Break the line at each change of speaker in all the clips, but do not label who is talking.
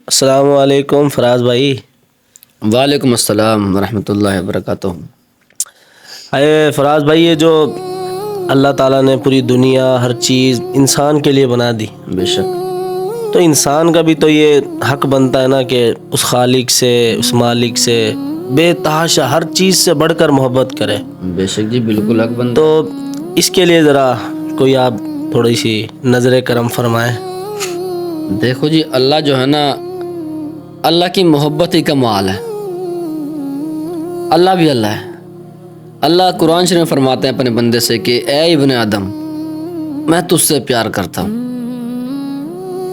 السلام علیکم فراز بھائی۔
وعلیکم السلام ورحمۃ اللہ وبرکاتہ۔
اے فراز بھائی، یہ جو اللہ تعالیٰ نے پوری دنیا ہر چیز انسان کے لیے بنا دی،
بے شک
تو انسان کا بھی تو یہ حق بنتا ہے نا کہ اس خالق سے، اس مالک سے بے تحاشا ہر چیز سے بڑھ کر محبت کرے۔
بے شک جی، بالکل حق بندہ۔
تو اس کے لیے ذرا کوئی آپ تھوڑی سی نظر کرم فرمائیں۔
دیکھو جی، اللہ جو ہے نا، اللہ کی محبت ہی کمال ہے۔ اللہ بھی اللہ ہے۔ اللہ قرآن شریف میں فرماتے ہیں اپنے بندے سے کہ اے ابن آدم، میں تجھ سے پیار کرتا ہوں۔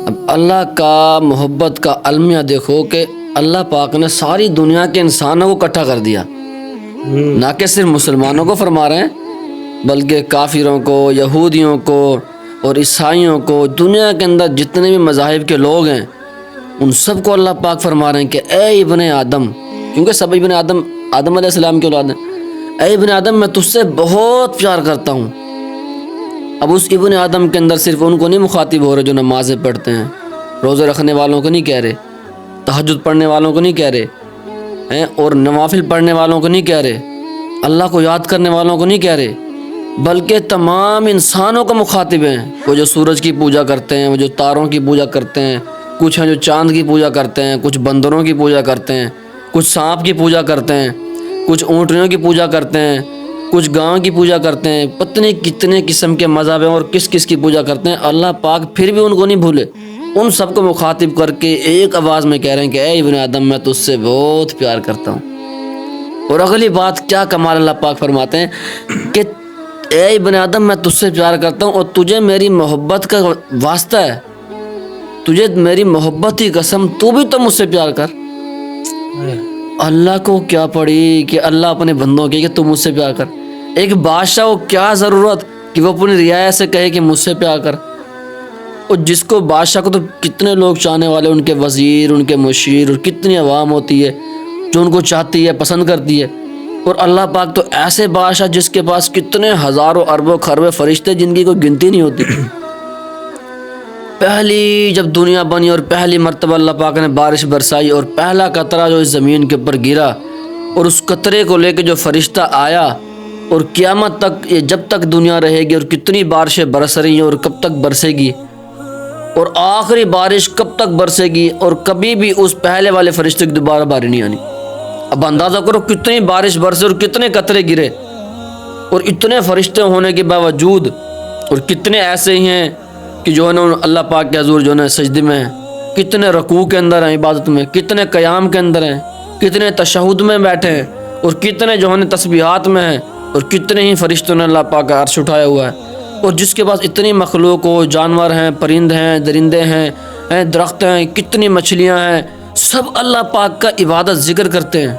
اب اللہ کا محبت کا المیہ دیکھو کہ اللہ پاک نے ساری دنیا کے انسانوں کو اکٹھا کر دیا، نہ کہ صرف مسلمانوں کو فرما رہے ہیں بلکہ کافروں کو، یہودیوں کو اور عیسائیوں کو، دنیا کے اندر جتنے بھی مذاہب کے لوگ ہیں ان سب کو اللہ پاک فرما رہے ہیں کہ اے ابن آدم، کیونکہ سب ابن آدم علیہ السلام کے اولاد ہیں۔ اے ابن آدم، میں تجھ سے بہت پیار کرتا ہوں۔ اب اس ابن آدم کے اندر صرف ان کو نہیں مخاطب ہو رہے جو نمازیں پڑھتے ہیں، روزے رکھنے والوں کو نہیں کہہ رہے، تہجد پڑھنے والوں کو نہیں کہہ رہے ہیں، اور نوافل پڑھنے والوں کو نہیں کہہ رہے، اللہ کو یاد کرنے والوں کو نہیں کہہ رہے، بلکہ تمام انسانوں کو مخاطب ہیں۔ وہ جو سورج کی پوجا کرتے ہیں، وہ جو تاروں کی پوجا کرتے ہیں، کچھ ہیں جو چاند کی پوجا کرتے ہیں، کچھ بندروں کی پوجا کرتے ہیں، کچھ سانپ کی پوجا کرتے ہیں، کچھ اونٹنیوں کی پوجا کرتے ہیں، کچھ گاؤں کی پوجا کرتے ہیں، پتہ نہیں کتنے قسم کے مذہب ہیں اور کس کس کی پوجا کرتے ہیں۔ اللہ پاک پھر بھی ان کو نہیں بھولے، ان سب کو مخاطب کر کے ایک آواز میں کہہ رہے ہیں کہ اے ابن آدم، میں تجھ سے بہت پیار کرتا ہوں۔ اور اگلی بات کیا کمال اللہ پاک فرماتے ہیں کہ اے ابن آدم، میں تجھ سے پیار کرتا ہوں اور تجھے میری محبت کا واسطہ ہے، تجھے میری محبت کی قسم، تو بھی تو مجھ سے پیار کر۔ اللہ کو کیا پڑی کہ اللہ اپنے بندوں کی کہ تم مجھ سے پیار کر۔ ایک بادشاہ کو کیا ضرورت کہ وہ اپنی رعایا سے کہے کہ مجھ سے پیار کر، اور جس کو بادشاہ کو تو کتنے لوگ چاہنے والے، ان کے وزیر، ان کے مشیر، اور کتنی عوام ہوتی ہے جو ان کو چاہتی ہے، پسند کرتی ہے۔ اور اللہ پاک تو ایسے بادشاہ جس کے پاس کتنے ہزاروں اربوں خربے فرشتے جن کی کوئی گنتی نہیں ہوتی۔ پہلی جب دنیا بنی اور پہلی مرتبہ اللہ پاک نے بارش برسائی اور پہلا قطرہ جو اس زمین کے اوپر گرا، اور اس قطرے کو لے کے جو فرشتہ آیا، اور قیامت تک یہ جب تک دنیا رہے گی اور کتنی بارشیں برس رہی ہیں اور کب تک برسے گی، اور آخری بارش کب تک برسے گی، اور کبھی بھی اس پہلے والے فرشتے کی دوبارہ باری نہیں آنی۔ اب اندازہ کرو کتنی بارش برسے اور کتنے قطرے گرے، اور اتنے فرشتے ہونے کے باوجود، اور کتنے ایسے ہی ہیں کہ جو ہے نا اللہ پاک کے حضور جو ہے نا سجدے میں ہیں، کتنے رکوع کے اندر ہیں عبادت میں، کتنے قیام کے اندر ہیں، کتنے تشہد میں بیٹھے ہیں، اور کتنے جو ہے نا تسبیحات میں ہیں، اور کتنے ہی فرشتوں نے اللہ پاک کا عرش اٹھایا ہوا ہے۔ اور جس کے پاس اتنی مخلوق ہو، جانور ہیں، پرند ہیں، درندے ہیں، درخت ہیں، کتنی مچھلیاں ہیں، سب اللہ پاک کا عبادت ذکر کرتے ہیں۔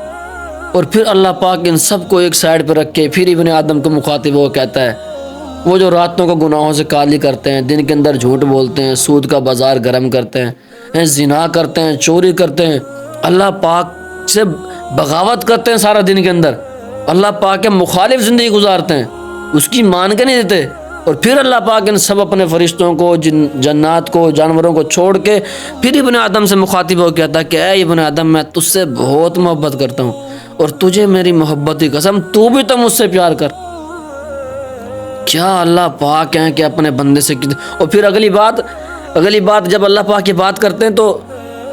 اور پھر اللہ پاک ان سب کو ایک سائڈ پہ رکھ کے پھر ابن آدم کو مخاطب وہ کہتا ہے، وہ جو راتوں کو گناہوں سے کالی کرتے ہیں، دن کے اندر جھوٹ بولتے ہیں، سود کا بازار گرم کرتے ہیں، زنا کرتے ہیں، چوری کرتے ہیں، اللہ پاک سے بغاوت کرتے ہیں سارا دن کے اندر، اللہ پاک کے مخالف زندگی گزارتے ہیں، اس کی مان کے نہیں دیتے، اور پھر اللہ پاک ان سب اپنے فرشتوں کو، جنات کو، جانوروں کو چھوڑ کے پھر ابن آدم سے مخاطب ہو کہتا ہے کہ اے ابن آدم، میں تجھ سے بہت محبت کرتا ہوں اور تجھے میری محبت کی قسم، تو بھی تو مجھ سے پیار کر۔ کیا اللہ پاک ہیں کہ اپنے بندے سے اور پھر اگلی بات جب اللہ پاک کی بات کرتے ہیں تو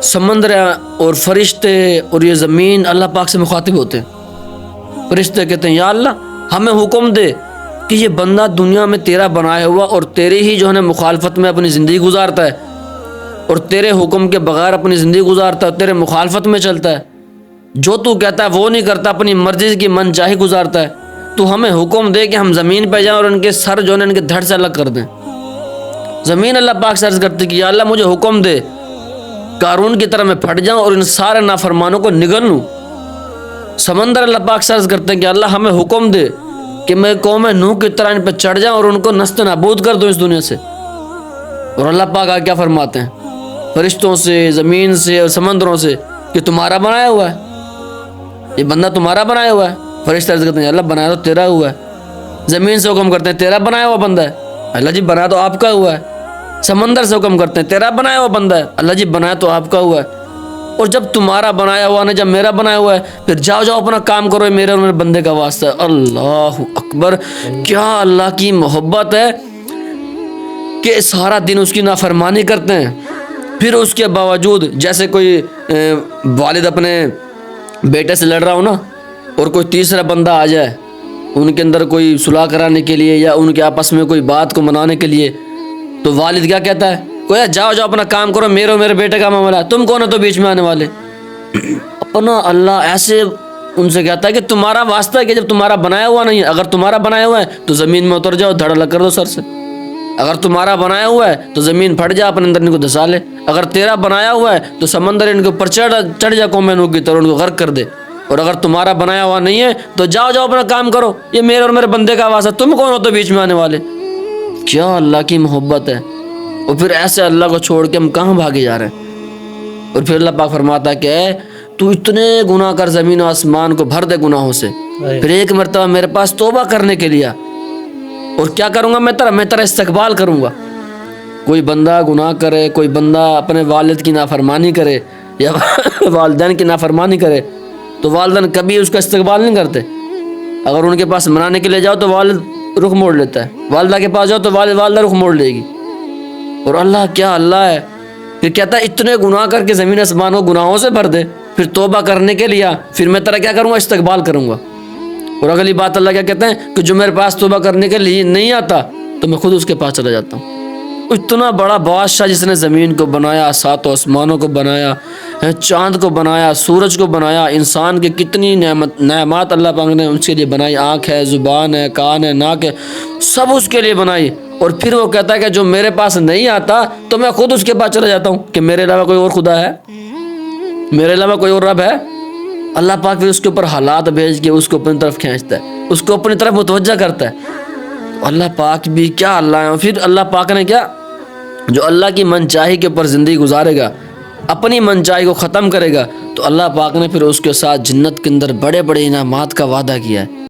سمندر اور فرشتے اور یہ زمین اللہ پاک سے مخاطب ہوتے ہیں۔ فرشتے کہتے ہیں یا اللہ، ہمیں حکم دے کہ یہ بندہ دنیا میں تیرا بنایا ہوا اور تیرے ہی جو ہے نا مخالفت میں اپنی زندگی گزارتا ہے، اور تیرے حکم کے بغیر اپنی زندگی گزارتا ہے، تیرے مخالفت میں چلتا ہے، جو تو کہتا ہے وہ نہیں کرتا، اپنی مرضی کی من چاہی گزارتا ہے، تو ہمیں حکم دے کہ ہم زمین پہ جائیں اور ان کے سر جو ہے ان کے دھڑ سے الگ کر دیں۔ زمین اللہ پاک سے عرض کرتی کہ یا اللہ مجھے حکم دے، قارون کی طرح میں پھٹ جاؤں اور ان سارے نافرمانوں کو نگل لوں۔ سمندر اللہ پاک سے عرض کرتے ہیں کہ اللہ ہمیں حکم دے کہ میں قوم نوح کی طرح ان پہ چڑھ جاؤں اور ان کو نست نابود کر دوں اس دنیا سے۔ اور اللہ پاک آگے کیا فرماتے ہیں فرشتوں سے، زمین سے اور سمندروں سے کہ تمہارا بنایا ہوا ہے، یہ بندہ تمہارا بنایا ہوا ہے۔ فرشتے عرض کرتے ہیں اللہ بنایا تو تیرا ہوا ہے۔ زمین سے حکم کرتے ہیں تیرا بنایا ہوا بندہ ہے، اللہ جی بنایا تو آپ کا ہوا ہے۔ سمندر سے حکم کرتے ہیں تیرا بنایا ہوا بندہ ہے، اللہ جی بنایا تو آپ کا ہوا ہے۔ اور جب تمہارا بنایا ہوا نہیں، جب میرا بنایا ہوا ہے، پھر جاؤ اپنا کام کرو، یہ میرے اور میرے بندے کا واسطہ ہے۔ اللہ اکبر، کیا اللہ کی محبت ہے کہ سارا دن اس کی نافرمانی کرتے ہیں، پھر اس کے باوجود جیسے کوئی والد اپنے بیٹے سے لڑ رہا ہو نا، اور کوئی تیسرا بندہ آ جائے ان کے اندر کوئی صلح کرانے کے لیے یا ان کے آپس میں کوئی بات کو منانے کے لیے، تو والد کیا کہتا ہے؟ کوئی جاؤ اپنا کام کرو، میرے اور میرے بیٹے کا معاملہ ہے، تم کون ہو تو بیچ میں آنے والے؟ اپنا اللہ ایسے ان سے کہتا ہے کہ تمہارا واسطہ ہے کہ جب تمہارا بنایا ہوا نہیں ہے، اگر تمہارا بنایا ہوا ہے تو زمین میں اتر جاؤ، دھڑ لگ کر دو سر سے، اگر تمہارا بنایا ہوا ہے تو زمین پھٹ جا، اپنے اندر ان کو دھسا لے، اگر تیرا بنایا ہوا ہے تو سمندر ان کے اوپر چڑھ جا قوم نوح کی طرح، ان کو غرق کر دے، اور اگر تمہارا بنایا ہوا نہیں ہے تو جاؤ اپنا کام کرو، یہ میرے اور میرے بندے کا واسطہ، تم کون ہو تو بیچ میں آنے والے؟ کیا اللہ کی محبت ہے۔ اور پھر ایسے اللہ کو چھوڑ کے ہم کہاں بھاگے جا رہے ہیں؟ اور پھر اللہ پاک فرماتا ہے کہ اے تو اتنے گناہ کر، زمین و آسمان کو بھر دے گناہوں سے، پھر ایک مرتبہ میرے پاس توبہ کرنے کے لیے، اور کیا کروں گا میں تیرا استقبال کروں گا۔ کوئی بندہ گناہ کرے، کوئی بندہ اپنے والد کی نافرمانی کرے یا والدین کی نافرمانی کرے، تو والدین کبھی اس کا استقبال نہیں کرتے۔ اگر ان کے پاس منانے کے لیے جاؤ تو والد رخ موڑ لیتا ہے، والدہ کے پاس جاؤ تو والدہ رخ موڑ لے گی۔ اور اللہ کیا اللہ ہے، پھر کہتا ہے اتنے گناہ کر کے زمین آسمان کو گناہوں سے بھر دے، پھر توبہ کرنے کے لیے پھر میں تیرا کیا کروں گا؟ استقبال کروں گا۔ اور اگلی بات اللہ کیا کہتے ہیں کہ جو میرے پاس توبہ کرنے کے لیے نہیں آتا تو میں خود اس کے پاس چلا جاتا ہوں۔ اتنا بڑا بادشاہ جس نے زمین کو بنایا، ساتوں آسمانوں کو بنایا، چاند کو بنایا، سورج کو بنایا، انسان کے کتنی نعمات اللہ پاک نے اس کے لیے بنائی، آنکھ ہے، زبان ہے، کان ہے، ناک ہے، سب اس کے لیے بنائی، اور پھر وہ کہتا ہے کہ جو میرے پاس نہیں آتا تو میں خود اس کے پاس چلا جاتا ہوں کہ میرے علاوہ کوئی اور خدا ہے، میرے علاوہ کوئی اور رب ہے۔ اللہ پاک پھر اس کے اوپر حالات بھیج کے اس کو اپنی طرف کھینچتا ہے، اس کو اپنی طرف متوجہ کرتا ہے۔ اللہ پاک بھی کیا اللہ ہے۔ پھر اللہ پاک نے کیا، جو اللہ کی منچاہی کے اوپر زندگی گزارے گا، اپنی منچاہی کو ختم کرے گا، تو اللہ پاک نے پھر اس کے ساتھ جنت کے اندر بڑے بڑے انعامات کا وعدہ کیا ہے۔